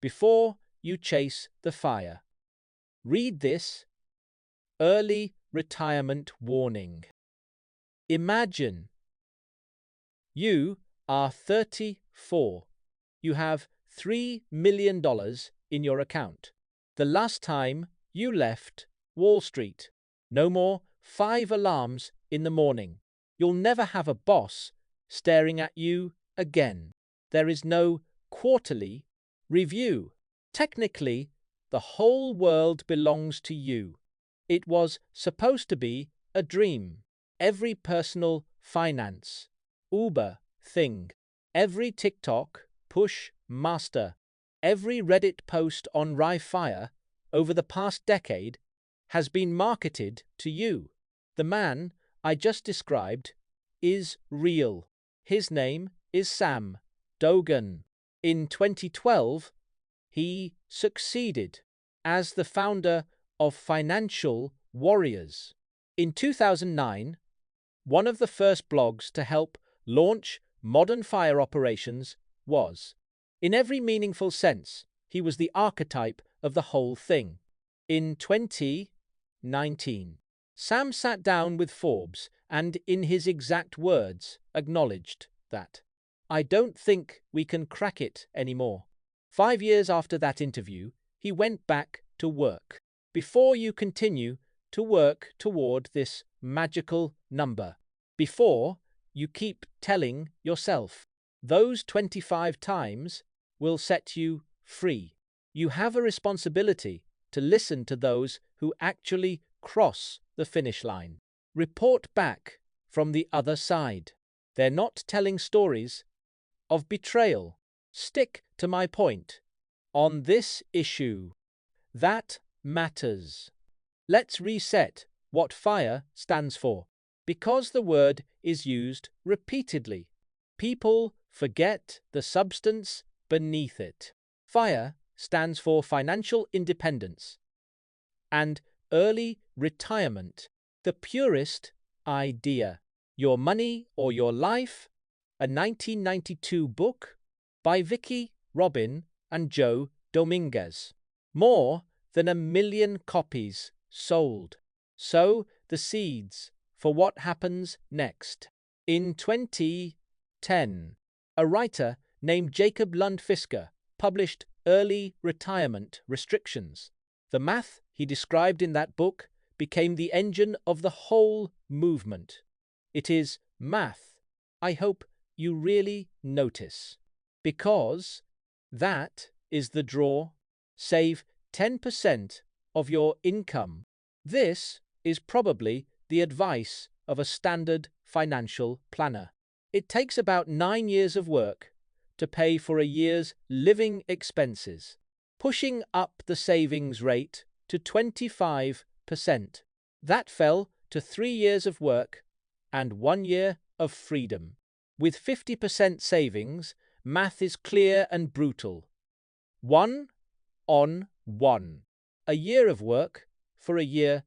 before you chase the fire. Read this: early retirement warning. Imagine you are 34. You have $3 million in your account. The last time you left Wall Street. No more 5 alarms in the morning. You'll never have a boss staring at you again. There is no quarterly review. Technically, the whole world belongs to you. It was supposed to be a dream. Every personal finance Uber thing, every TikTok push master, every Reddit post on Fire over the past decade has been marketed to you. The man I just described is real. His name is Sam Dogan. In 2012, he succeeded as the founder of Financial Warriors. In 2009, one of the first blogs to help launch modern fire operations was. In every meaningful sense, he was the archetype of the whole thing. In 2019, Sam sat down with Forbes and, in his exact words, acknowledged that, "I don't think we can crack it anymore." 5 years after that interview, he went back to work. Before you continue to work toward this magical number, before you keep telling yourself those 25 times will set you free, you have a responsibility to listen to those who actually cross the finish line. Report back from the other side. They're not telling stories of betrayal. Stick to my point on this issue. That matters. Let's reset what FIRE stands for. Because the word is used repeatedly, people forget the substance beneath it. FIRE stands for financial independence and early retirement, the purest idea. Your Money or Your Life, a 1992 book by Vicki Robin and Joe Dominguez. More than 1 million copies sold. Sow the seeds for what happens next. In 2010, a writer named Jacob Lund Fisker published Early Retirement Restrictions. The math he described in that book became the engine of the whole movement. It is math I hope you really notice. Because that is the draw. Save 10% of your income. This is probably the advice of a standard financial planner. It takes about 9 years of work to pay for a year's living expenses, pushing up the savings rate to 25%. That fell to 3 years of work and 1 year of freedom. With 50% savings, math is clear and brutal. 1 on 1. A year of work for a year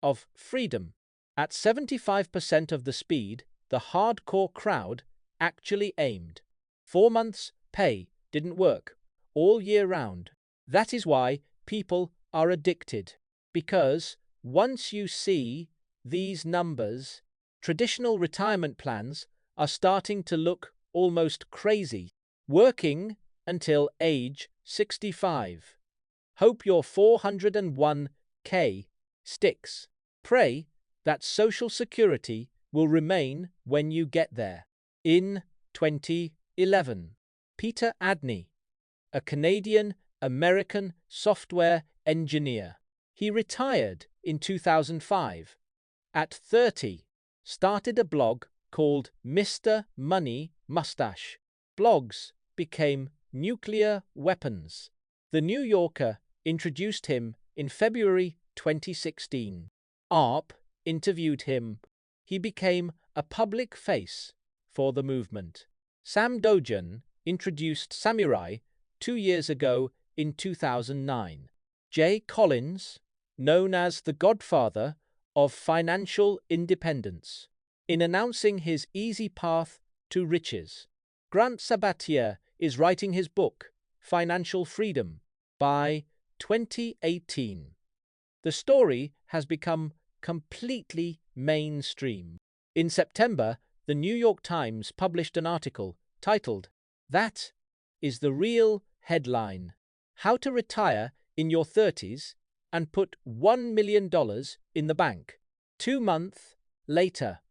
of freedom. At 75% of the speed the hardcore crowd actually aimed. 4 months' pay didn't work all year round. That is why people are addicted. Because once you see these numbers, traditional retirement plans are starting to look almost crazy. Working until age 65. Hope your 401k sticks. Pray that Social Security will remain when you get there. In 2011, Peter Adney, a Canadian-American software engineer, he retired in 2005. At 30, started a blog called Mr. Money Mustache. Blogs became nuclear weapons. The New Yorker introduced him in February 2016. ARP interviewed him. He became a public face for the movement. Sam Dogan introduced Samurai 2 years ago in 2009. Jay Collins, known as the godfather of financial independence, in announcing his easy path to riches. Grant Sabatier is writing his book, financial freedom by 2018. The story has become completely mainstream. In September, the New York Times published an article titled, "That is the Real Headline: How to Retire in Your 30s and Put $1 million in the Bank." 2 months later,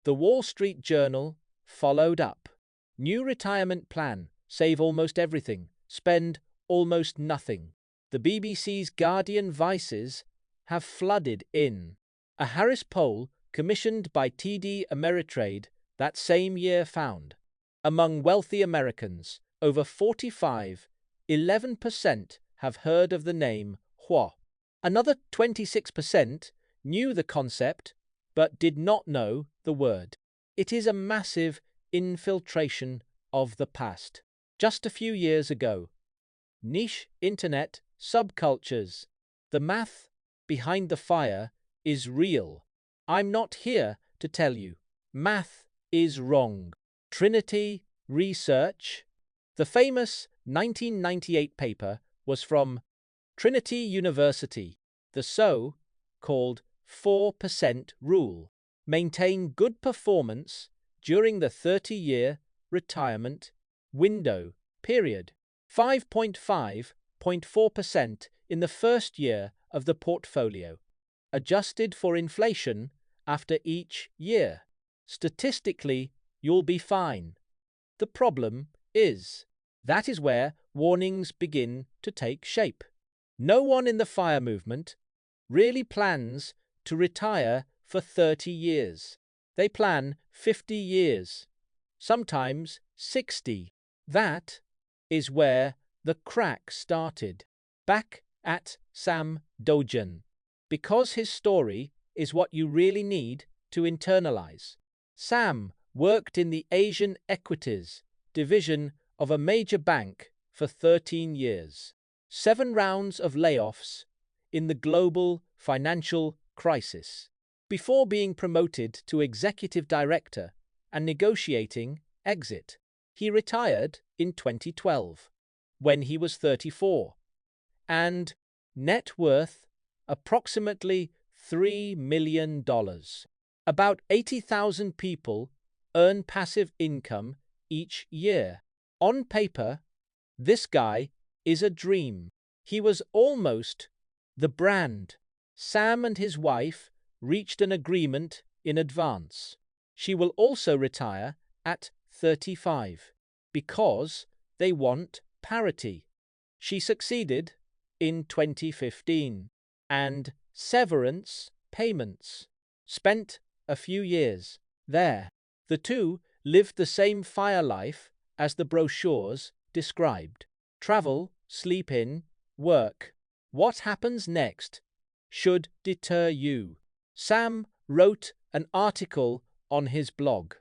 the Wall Street Journal followed up. New retirement plan: save almost everything, spend almost nothing. The BBC's Guardian Vices have flooded in. A Harris poll commissioned by TD Ameritrade that same year found, among wealthy Americans over 45, 11% have heard of the name WHA. Another 26% knew the concept but did not know the word. It is a massive infiltration of the past. Just a few years ago, niche internet subcultures. The math behind the fire is real. I'm not here to tell you math is wrong. Trinity Research. The famous 1998 paper was from Trinity University. The so-called 4% rule. Maintain good performance during the 30-year retirement window period. 5.4% in the first year of the portfolio, adjusted for inflation after each year. Statistically, you'll be fine. The problem is, that is where warnings begin to take shape. No one in the FIRE movement really plans to retire for 30 years. They plan 50 years, sometimes 60. That is where the crack started. Back at Sam Dojan. Because his story is what you really need to internalize. Sam worked in the Asian equities division of a major bank for 13 years. 7 rounds of layoffs in the global financial crisis. Before being promoted to executive director and negotiating exit, he retired in 2012, when he was 34, and net worth approximately $3 million. About 80,000 people earn passive income each year. On paper, this guy is a dream. He was almost the brand. Sam and his wife reached an agreement in advance. She will also retire at 35 because they want parity. She succeeded in 2015, and severance payments. Spent a few years there. The two lived the same FIRE life as the brochures described. Travel, sleep in, work. What happens next should deter you. Sam wrote an article on his blog.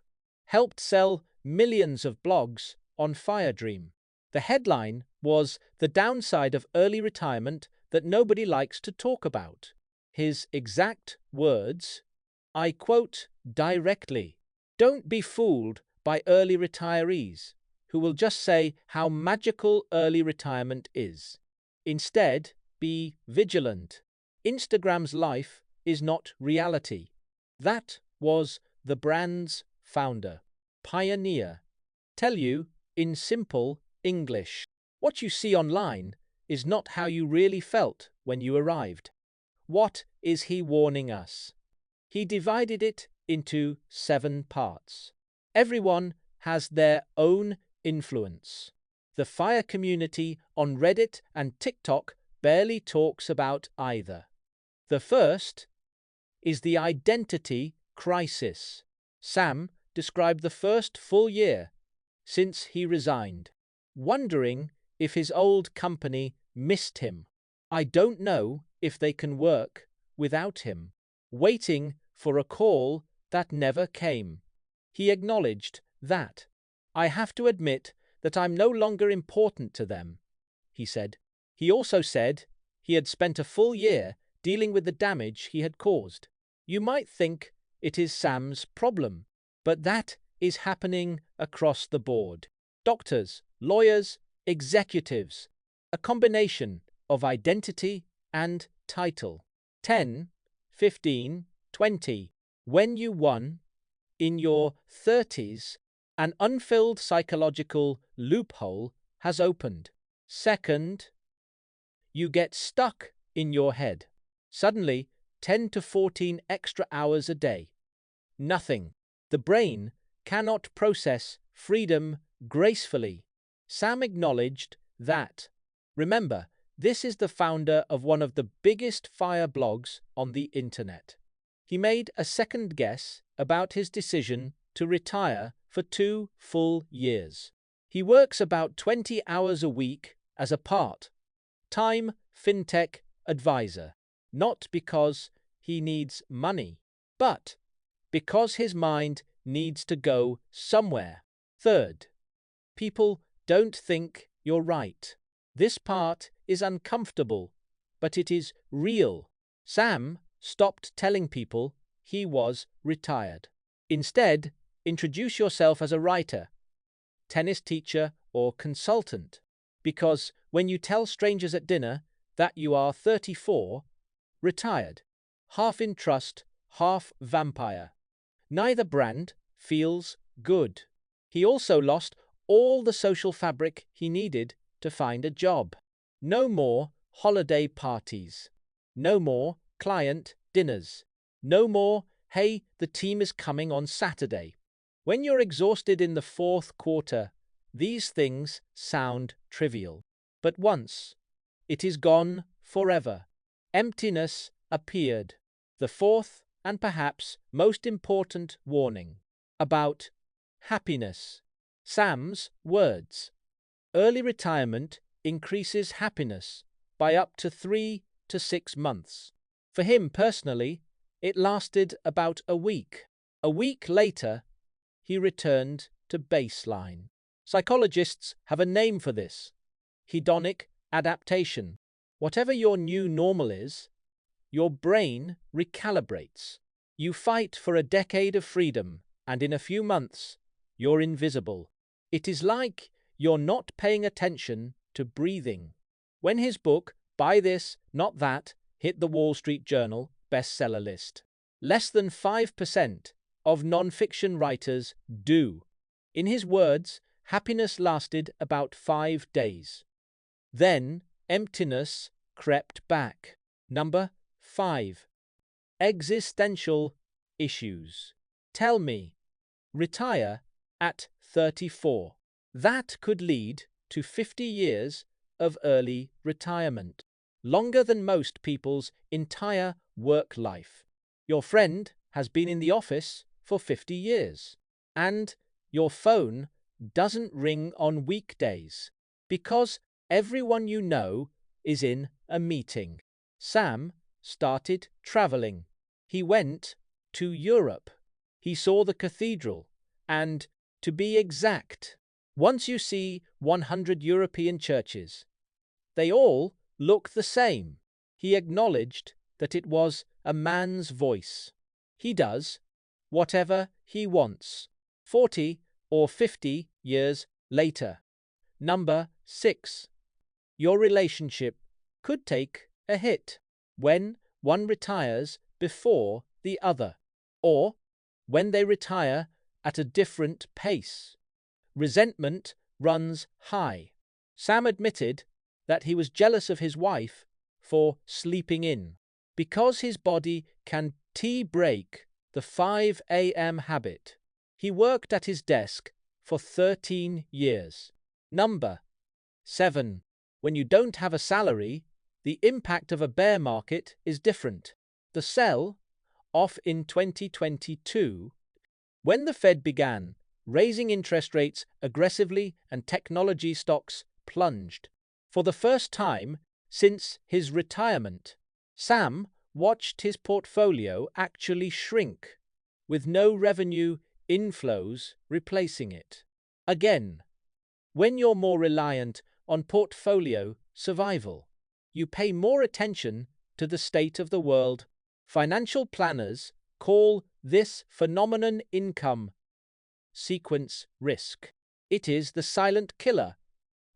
Helped sell millions of blogs on FireDream. The headline was "The Downside of Early Retirement That Nobody Likes to Talk About." His exact words, I quote directly, "Don't be fooled by early retirees who will just say how magical early retirement is. Instead, be vigilant. Instagram's life is not reality." That was the brand's founder, pioneer. Tell you in simple English. What you see online is not how you really felt when you arrived. What is he warning us? He divided it into 7 parts. Everyone has their own influence. The FIRE community on Reddit and TikTok barely talks about either. The first is the identity crisis. Sam described the first full year since he resigned, wondering if his old company missed him. I don't know if they can work without him. Waiting for a call that never came. He acknowledged that. I have to admit that I'm no longer important to them, he said. He also said he had spent a full year dealing with the damage he had caused. You might think it is Sam's problem, but that is happening across the board. Doctors, lawyers, executives, a combination of identity and title. 10, 15, 20. When you won, in your 30s, an unfilled psychological loophole has opened. Second, you get stuck in your head. Suddenly, 10 to 14 extra hours a day. Nothing. The brain cannot process freedom gracefully. Sam acknowledged that. Remember, this is the founder of one of the biggest fire blogs on the internet. He made a second guess about his decision to retire for 2 full years. He works about 20 hours a week as a part-time fintech advisor, not because he needs money, but because his mind needs to go somewhere. Third, people don't think you're right. This part is uncomfortable, but it is real. Sam stopped telling people he was retired. Instead, introduce yourself as a writer, tennis teacher, or consultant. Because when you tell strangers at dinner that you are 34, retired, half in trust, half vampire, neither brand feels good. He also lost all the social fabric he needed to find a job. No more holiday parties. No more client dinners. No more, hey, the team is coming on Saturday. When you're exhausted in the fourth quarter, these things sound trivial. But once it is gone forever, emptiness appeared. The fourth and perhaps most important warning about happiness. Sam's words. Early retirement increases happiness by up to 3 to 6 months. For him personally, it lasted about a week. A week later, he returned to baseline. Psychologists have a name for this: hedonic adaptation. Whatever your new normal is, your brain recalibrates. You fight for a decade of freedom, and in a few months, you're invisible. It is like you're not paying attention to breathing. When his book, Buy This, Not That, hit the Wall Street Journal bestseller list, less than 5% of non-fiction writers do. In his words, happiness lasted about 5 days. Then, emptiness crept back. Number 5. Existential issues. Tell me, retire at 34. That could lead to 50 years of early retirement, longer than most people's entire work life. Your friend has been in the office for 50 years, and your phone doesn't ring on weekdays because everyone you know is in a meeting. Sam started traveling. He went to Europe. He saw the cathedral, and, to be exact, once you see 100 European churches, they all look the same. He acknowledged that it was a man's voice. He does whatever he wants. 40 or 50 years later. Number 6. Your relationship could take a hit when one retires before the other, or when they retire at a different pace. Resentment runs high. Sam admitted that he was jealous of his wife for sleeping in, because his body can break the 5 a.m. habit. He worked at his desk for 13 years. Number 7. When you don't have a salary, the impact of a bear market is different. The sell-off in 2022, when the Fed began raising interest rates aggressively and technology stocks plunged. For the first time since his retirement, Sam watched his portfolio actually shrink, with no revenue inflows replacing it. Again, when you're more reliant on portfolio survival, you pay more attention to the state of the world. Financial planners call this phenomenon income sequence risk. It is the silent killer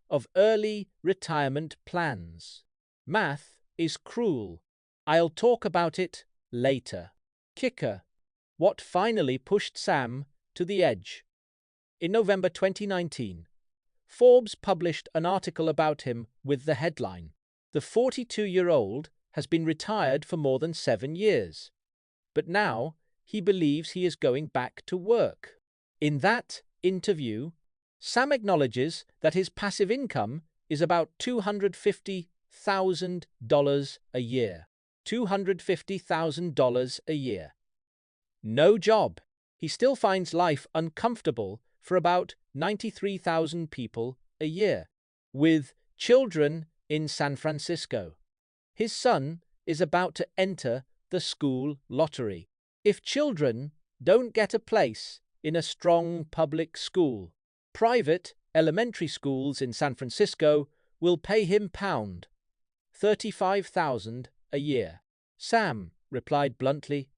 of early retirement plans. Math is cruel. I'll talk about it later. Kicker. What finally pushed Sam to the edge? In November 2019, Forbes published an article about him with the headline, "The 42-year-old has been retired for more than 7 years, but now he believes he is going back to work." In that interview, Sam acknowledges that his passive income is about $250,000 a year. $250,000 a year. No job. He still finds life uncomfortable for about 93,000 people a year, with children in San Francisco. His son is about to enter the school lottery. If children don't get a place in a strong public school, private elementary schools in San Francisco will pay him $35,000 a year. Sam replied bluntly,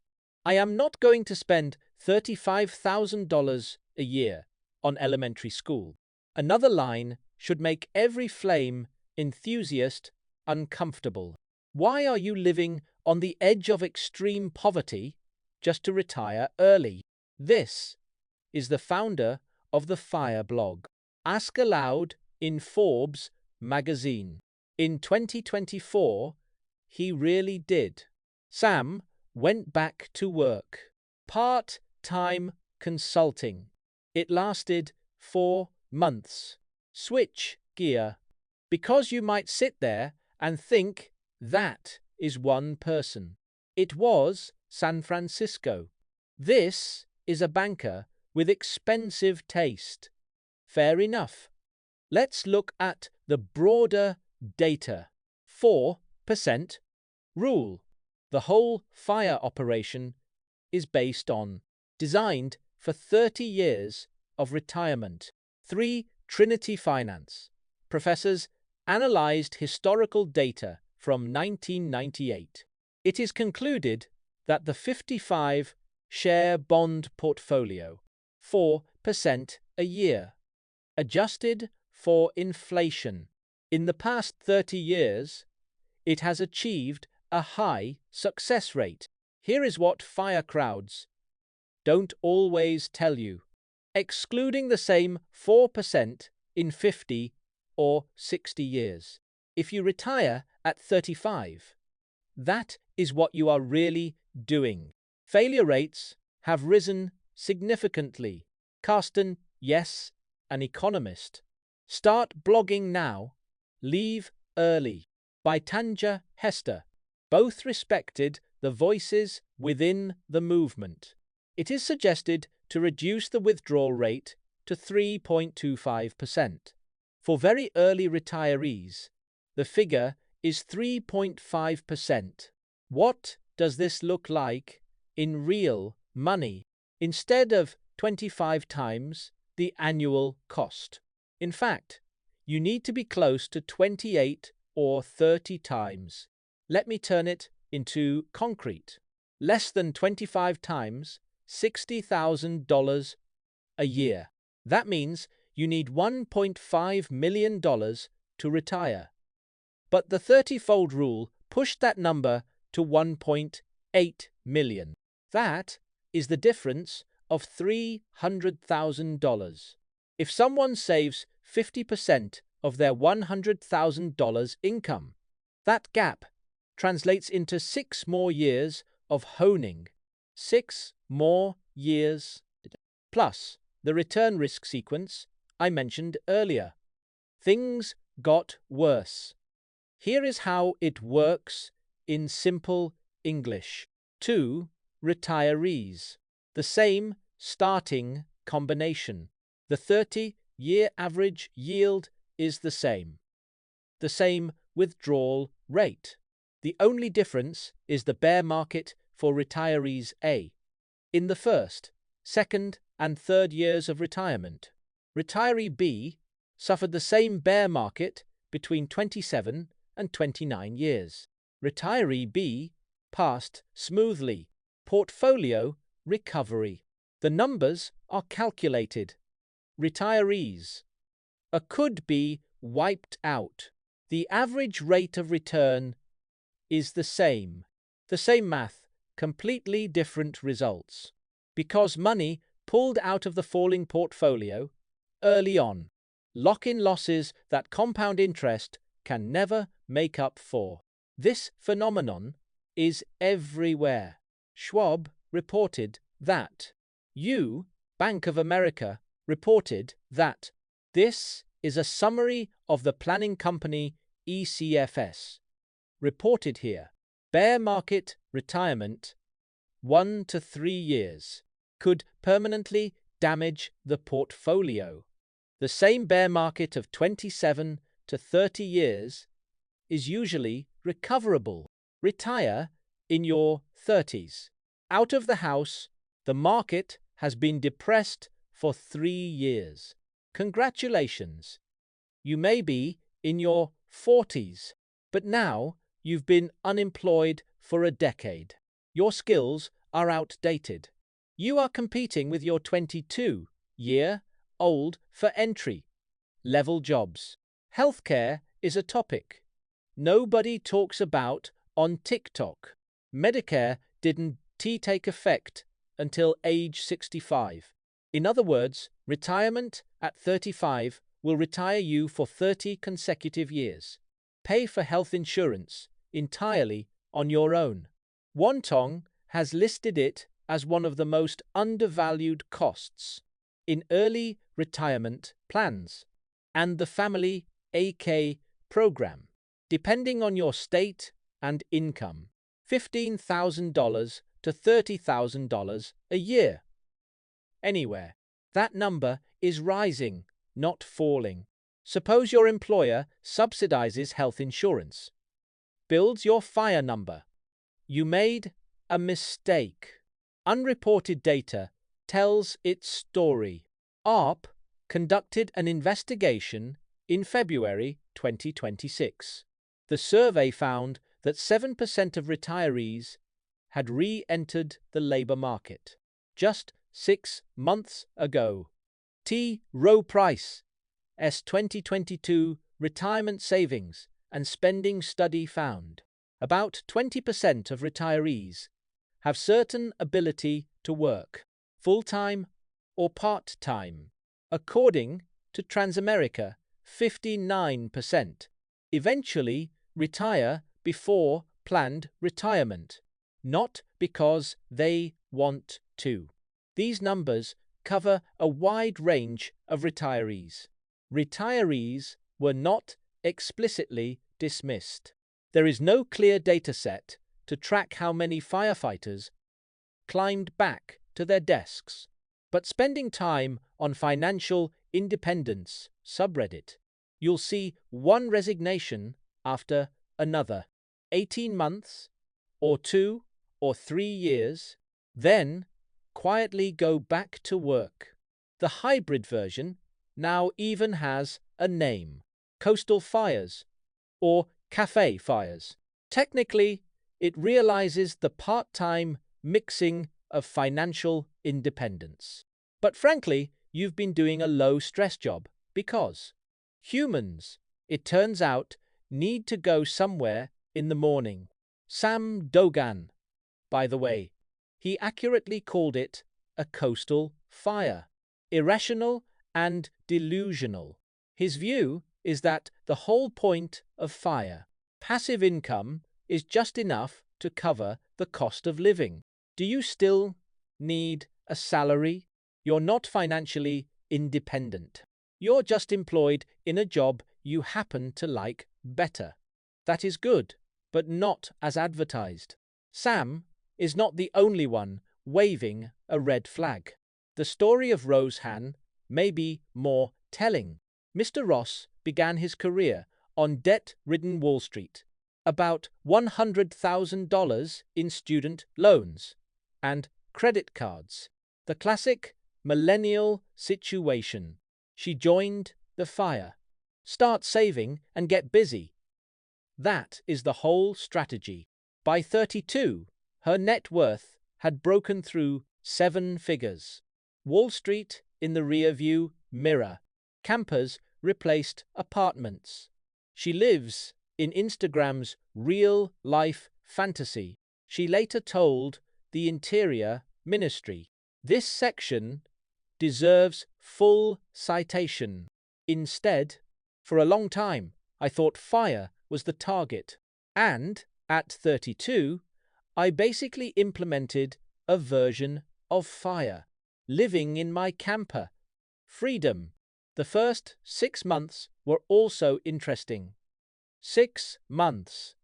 "I am not going to spend $35,000 a year on elementary school." Another line should make every flame enthusiast uncomfortable. Why are you living on the edge of extreme poverty just to retire early? This is the founder of the FIRE blog. Ask aloud in Forbes magazine. In 2024, he really did. Sam went back to work. Part-time consulting. It lasted 4 months. Switch gear. Because you might sit there and think that is one person. It was San Francisco. This is a banker with expensive taste. Fair enough. Let's look at the broader data. 4% rule. The whole FIRE operation is based on, designed for 30 years of retirement. 3. Trinity Finance. Professors analyzed historical data from 1998. It is concluded that the 55-share bond portfolio, 4% a year, adjusted for inflation. In the past 30 years, it has achieved a high success rate. Here is what FIRE crowds don't always tell you. Excluding the same 4% in 50 or 60 years. If you retire at 35, that is what you are really doing. Failure rates have risen significantly. Carsten, yes, an economist. Start blogging now. Leave early. By Tanja Hester. Both respected the voices within the movement. It is suggested to reduce the withdrawal rate to 3.25%. For very early retirees, the figure is 3.5%. What does this look like in real money? Instead of 25 times the annual cost. In fact, you need to be close to 28 or 30 times. Let me turn it into concrete. Less than 25 times $60,000 a year. That means you need $1.5 million to retire. But the 30-fold rule pushed that number to $1.8 million. That is the difference of $300,000. If someone saves 50% of their $100,000 income, that gap translates into 6 more years of honing. 6 more years. Plus the return risk sequence I mentioned earlier. Things got worse. Here is how it works in simple English. 2 retirees. The same starting combination. The 30-year average yield is the same. The same withdrawal rate. The only difference is the bear market for retirees A. In the first, second, and third years of retirement. Retiree B suffered the same bear market between 27 and 29 years. Retiree B passed smoothly. Portfolio recovery. The numbers are calculated. Retirees. A could-be wiped out. The average rate of return is the same. The same math, completely different results. Because money pulled out of the falling portfolio early on. Lock-in losses that compound interest can never make up for. This phenomenon is everywhere. Schwab reported that. Bank of America reported that. This is a summary of the planning company ECFS. Reported here. Bear market retirement, 1 to 3 years, could permanently damage the portfolio. The same bear market of 27 to 30 years is usually recoverable. Retire in your 30s. Out of the house, the market has been depressed for 3 years. Congratulations. You may be in your 40s, but now you've been unemployed for a decade. Your skills are outdated. You are competing with your 22-year-old for entry-level jobs. Healthcare is a topic nobody talks about on TikTok. Medicare didn't take effect until age 65. In other words, retirement at 35 will retire you for 30 consecutive years. Pay for health insurance entirely on your own. Wantong has listed it as one of the most undervalued costs in early retirement plans and the Family AK program. Depending on your state and income, $15,000 to $30,000 a year. Anywhere. That number is rising, not falling. Suppose your employer subsidizes health insurance. Builds your FIRE number. You made a mistake. Unreported data tells its story. AARP conducted an investigation in February 2026. The survey found that 7% of retirees had re-entered the labor market. Just 6 months ago. T. Rowe Price, S. 2022 Retirement Savings and Spending Study found about 20% of retirees have certain ability to work, full-time or part-time. According to Transamerica, 59% eventually retire before planned retirement, not because they want to. These numbers cover a wide range of retirees. Retirees were not explicitly dismissed. There is no clear data set to track how many firefighters climbed back to their desks. But spending time on Financial Independence subreddit, you'll see one resignation after another. 18 months, or 2 or 3 years, then quietly go back to work. The hybrid version now even has a name: coastal fires or cafe fires. Technically, it realizes the part-time mixing of financial independence. But frankly, you've been doing a low-stress job because humans, it turns out, need to go somewhere in the morning. Sam Dogan, by the way, he accurately called it a coastal fire. Irrational and delusional. His view is that the whole point of FIRE, passive income, is just enough to cover the cost of living. Do you still need a salary? You're not financially independent. You're just employed in a job you happen to like better. That is good, but not as advertised. Sam is not the only one waving a red flag. The story of Rosehan may be more telling. Mr. Ross began his career on debt-ridden Wall Street, about $100,000 in student loans and credit cards. The classic millennial situation. She joined the FIRE. Start saving and get busy. That is the whole strategy. By 32, her net worth had broken through 7 figures. Wall Street in the rear-view mirror. Campers replaced apartments. She lives in Instagram's real-life fantasy, she later told the Interior Ministry. This section deserves full citation. Instead, for a long time, I thought fire was the target. And, at 32, I basically implemented a version of fire, living in my camper. Freedom. The first 6 months were also interesting. 6 months.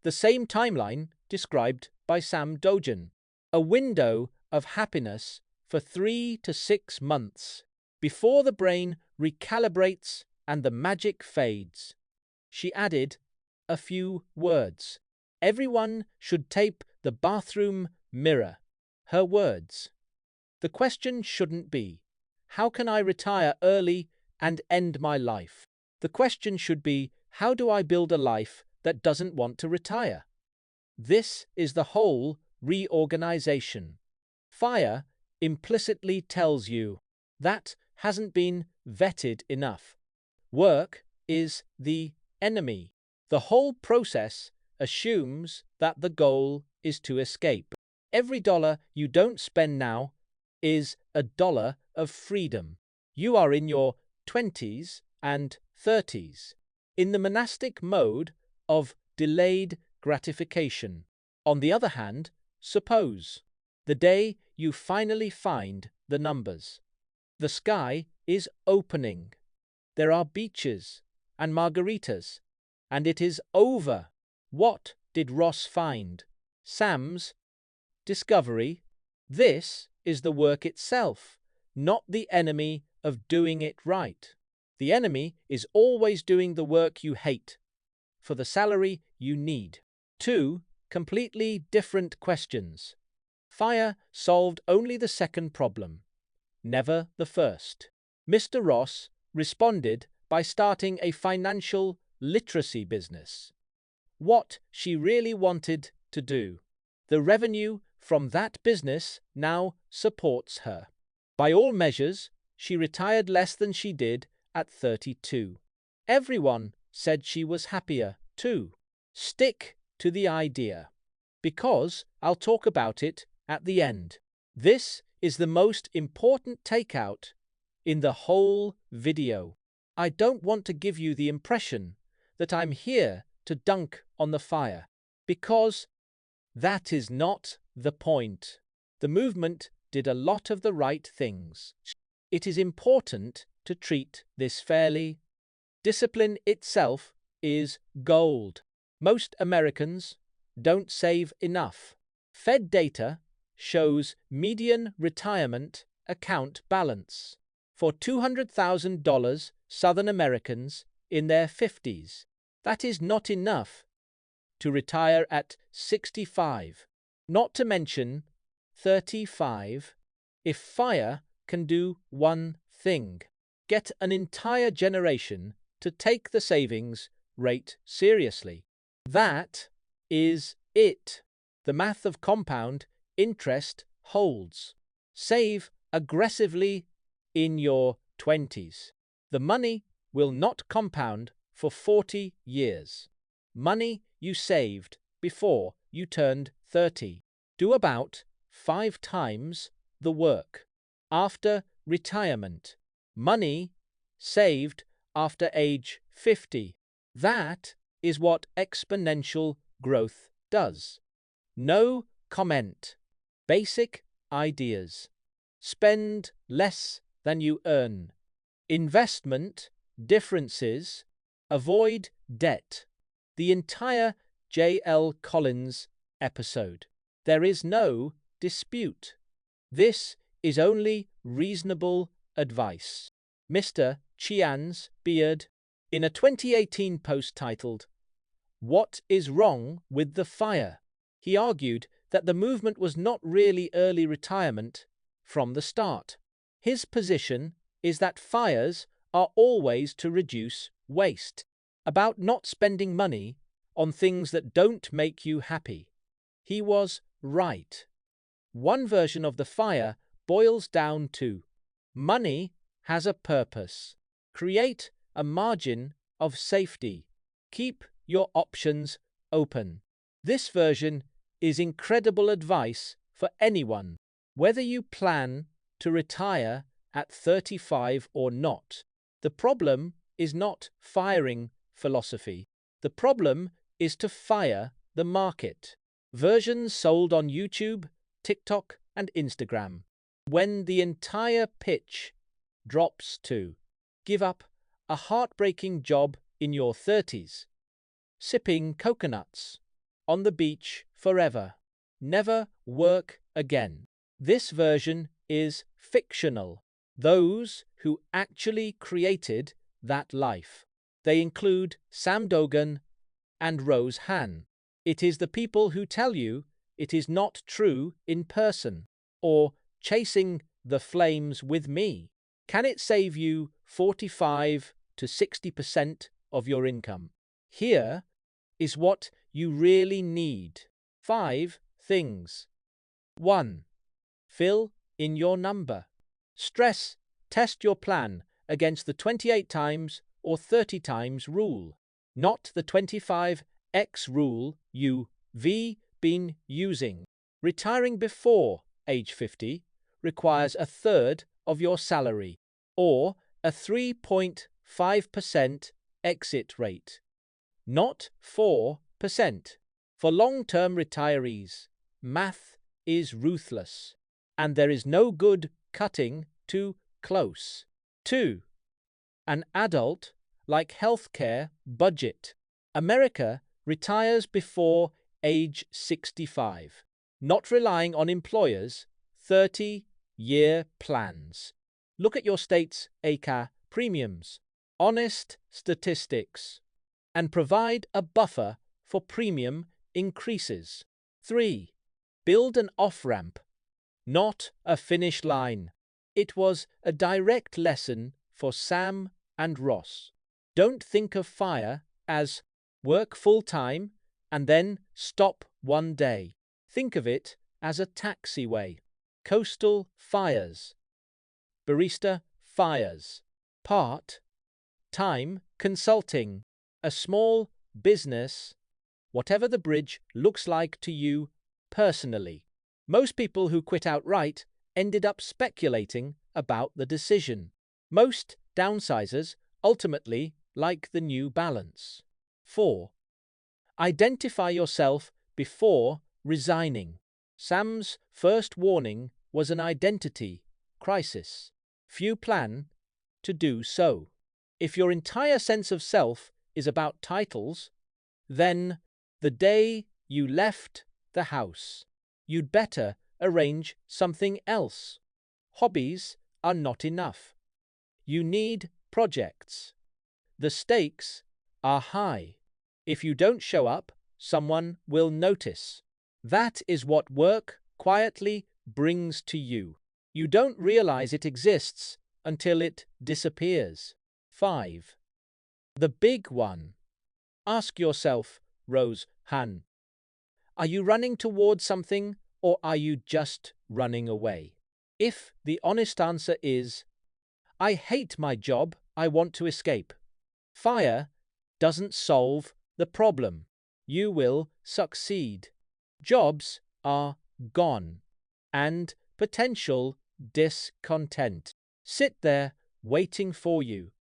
The same timeline described by Sam Dogen. A window of happiness for 3 to 6 months before the brain recalibrates and the magic fades. She added a few words. Everyone should tape the bathroom mirror. Her words. The question shouldn't be, how can I retire early and end my life? The question should be, how do I build a life that doesn't want to retire? This is the whole reorganization. Fire implicitly tells you that hasn't been vetted enough. Work is the enemy. The whole process assumes that the goal is to escape. Every dollar you don't spend now is a dollar of freedom. You are in your 20s and 30s, in the monastic mode of delayed gratification. On the other hand, suppose the day you finally find the numbers. The sky is opening. There are beaches and margaritas, and it is over. What did Ross find? Sam's discovery. This is the work itself, not the enemy of doing it right. The enemy is always doing the work you hate for the salary you need. 2 completely different questions. Fire solved only the second problem, never the first. Mr. Ross responded by starting a financial literacy business. What she really wanted to do. The revenue from that business now supports her. By all measures, she retired less than she did at 32. Everyone said she was happier, too. Stick to the idea, because I'll talk about it at the end. This is the most important takeout in the whole video. I don't want to give you the impression that I'm here to dunk on the fire, because that is not the point. The movement did a lot of the right things. It is important to treat this fairly. Discipline itself is gold. Most Americans don't save enough. Fed data shows median retirement account balance for $200,000 Southern Americans in their 50s. That is not enough to retire at 65, not to mention 35. If fire can do one thing, get an entire generation to take the savings rate seriously. That is it. The math of compound interest holds. Save aggressively in your 20s. The money will not compound for 40 years. Money you saved before you turned 30. Do about 5 times the work. After retirement. Money saved after age 50. That is what exponential growth does. No comment. Basic ideas. Spend less than you earn. Investment differences. Avoid debt. The entire J.L. Collins episode. There is no dispute. This is only reasonable advice. Mr. Chian's beard. In a 2018 post titled, "What is Wrong with the Fire?" he argued that the movement was not really early retirement from the start. His position is that fires are always to reduce waste, about not spending money on things that don't make you happy. He was right. One version of the fire boils down to money has a purpose. Create a margin of safety. Keep your options open. This version is incredible advice for anyone, whether you plan to retire at 35 or not. The problem is not firing philosophy. The problem is to fire the market. Versions sold on YouTube, TikTok, and Instagram. When the entire pitch drops to give up a heartbreaking job in your 30s, sipping coconuts on the beach forever, never work again. This version is fictional. Those who actually created that life. They include Sam Dogan and Rose Han. It is the people who tell you it is not true in person, or chasing the flames with me. Can it save you 45 to 60% of your income? Here is what you really need. 5 things. 1. Fill in your number. Stress test your plan against the 28 times or 30 times rule, not the 25x rule you've been using. Retiring before age 50 requires a third of your salary, or a 3.5% exit rate, not 4%. For long-term retirees, math is ruthless, and there is no good cutting too close. 2. An adult-like healthcare budget. America retires before age 65, not relying on employers' 30-year plans. Look at your state's ACA premiums, honest statistics, and provide a buffer for premium increases. 3. Build an off-ramp, not a finish line. It was a direct lesson for Sam and Ross. Don't think of FIRE as work full-time and then stop one day. Think of it as a taxiway. Coastal fires. Barista fires. Part-time consulting. A small business, whatever the bridge looks like to you personally. Most people who quit outright ended up speculating about the decision. Most downsizers ultimately like the New Balance. 4. Identify yourself before resigning. Sam's first warning was an identity crisis. Few plan to do so. If your entire sense of self is about titles, then the day you left the house, you'd better arrange something else. Hobbies are not enough. You need projects. The stakes are high. If you don't show up, someone will notice. That is what work quietly brings to you. You don't realize it exists until it disappears. 5. The big one. Ask yourself, Rose Han, are you running towards something, or are you just running away? If the honest answer is, I hate my job, I want to escape, FIRE doesn't solve the problem. You will succeed. Jobs are gone, and potential discontent sit there waiting for you.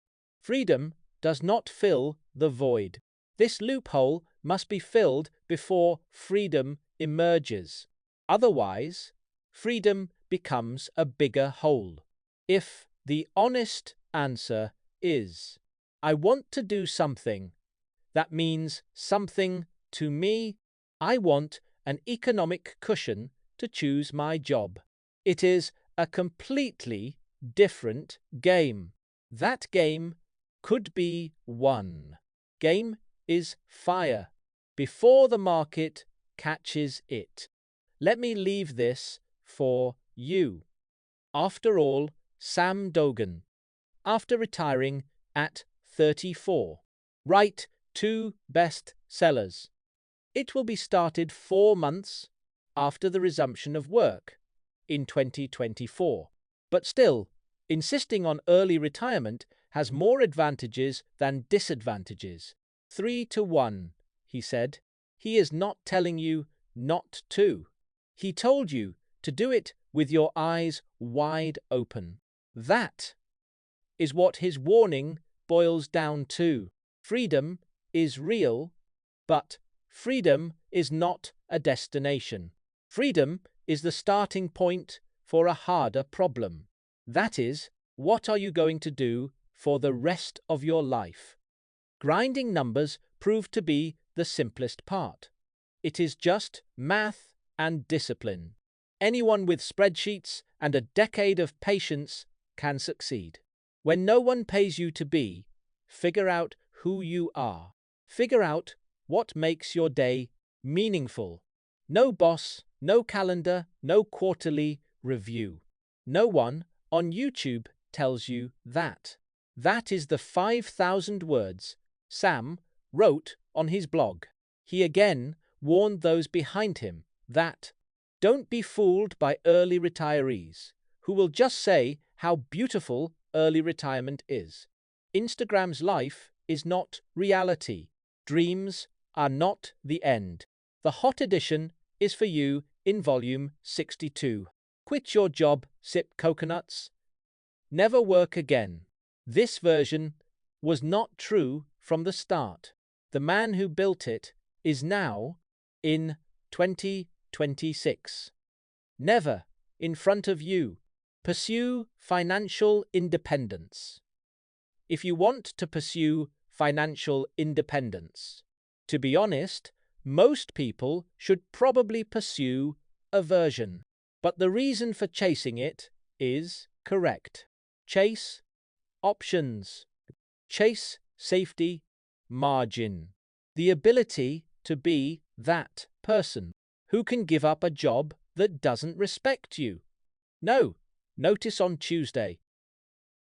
Freedom does not fill the void. This loophole must be filled before freedom emerges. Otherwise, freedom becomes a bigger hole. If the honest answer is, I want to do something that means something to me, I want an economic cushion to choose my job. It is a completely different game. That game could be won. Game is FIRE before the market catches it. Let me leave this for you. After all, Sam Dogan, after retiring at 34, write 2 bestsellers. It will be started 4 months after the resumption of work in 2024. But still, insisting on early retirement has more advantages than disadvantages. 3 to 1, he said. He is not telling you not to. He told you to do it with your eyes wide open. That is what his warning boils down to. Freedom is real, but freedom is not a destination. Freedom is the starting point for a harder problem. That is, what are you going to do for the rest of your life? Grinding numbers prove to be the simplest part. It is just math and discipline. Anyone with spreadsheets and a decade of patience can succeed. When no one pays you to be, figure out who you are. Figure out what makes your day meaningful. No boss, no calendar, no quarterly review. No one on YouTube tells you that. That is the 5,000 words Sam wrote on his blog. He again warned those behind him that don't be fooled by early retirees who will just say how beautiful early retirement is. Instagram's life is not reality. Dreams are not the end. The hot edition is for you in volume 62. Quit your job, sip coconuts, never work again. This version was not true from the start. The man who built it is now in 2026. Never in front of you. Pursue financial independence. If you want to pursue financial independence, to be honest, most people should probably pursue aversion. But the reason for chasing it is correct. Chase options. Chase safety margin. The ability to be that person who can give up a job that doesn't respect you. No notice on Tuesday.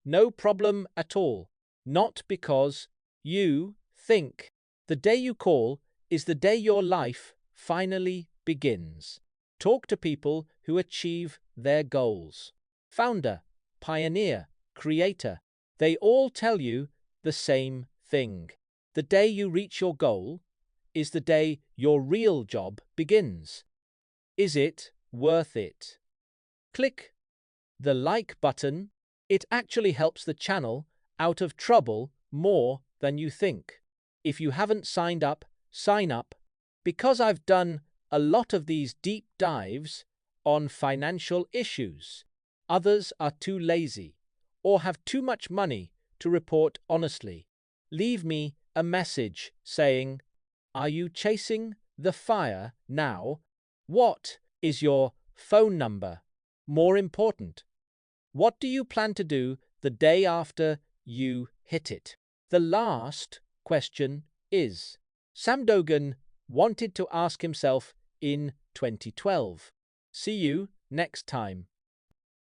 No problem at all. Not because you think. The day you call is the day your life finally begins. Talk to people who achieve their goals. Founder, pioneer, creator. They all tell you the same thing. The day you reach your goal is the day your real job begins. Is it worth it? Click the like button. It actually helps the channel out of trouble more than you think. If you haven't signed up, sign up, because I've done a lot of these deep dives on financial issues. Others are too lazy or have too much money to report honestly. Leave me a message saying, are you chasing the fire now? What is your phone number? More important, what do you plan to do the day after you hit it? The last question is, Sam Dogan wanted to ask himself in 2012. See you next time.